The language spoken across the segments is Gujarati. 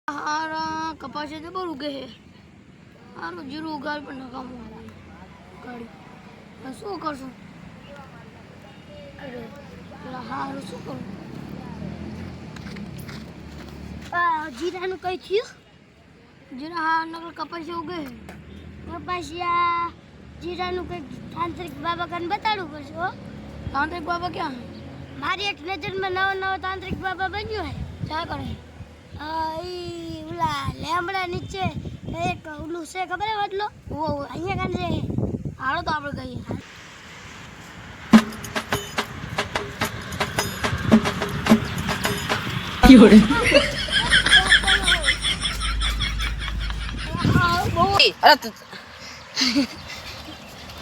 हारा कपास है तो बहुत उगे है हारो जीरो उगाल पर नकाम हो गाड़ी शू करशू अरे हारो शू करूँ જીરાનું કઈ થયું? जीरा हाँ नकल कपास उगे है કપાસિયા જીરાનું કઈ તાંત્રિક બાબા કને બતાડવું પડશે હો. तांत्रिक बाबा क्या है મારી એક નજરમાં નવો તાંત્રિક બાબા બન્યો હે. क्या करे ઈ ઓલા લેમડા નીચે એક ઓલું છે ખબર હે વડલો वो અહીંયા કાન છે. हारो तो आप गई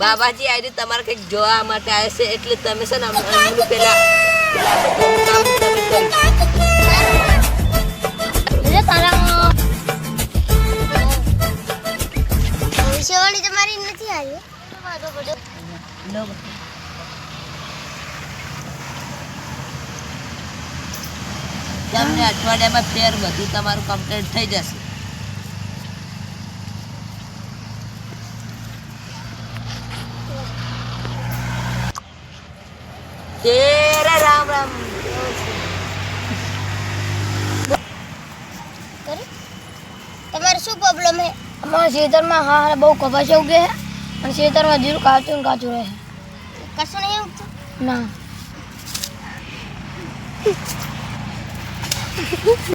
બાબાજી આજે તમારે કંઈક જોવા માટે આવે છે એટલે તમે છે ને અમને પેલા કામ તમે કરી વિષયવાળી તમારી નથી આવી. તમને અઠવાડિયામાં ફેર બધું તમારું કમ્પ્લીટ થઈ જશે. તેરા રામ રામ. તમારે શું પ્રોબ્લેમ હે? हमारे क्षेत्र में हाँ बहुत कपास उगे है और क्षेत्र में जीरो काचू रहे કશું નહીં ઉગતું? ना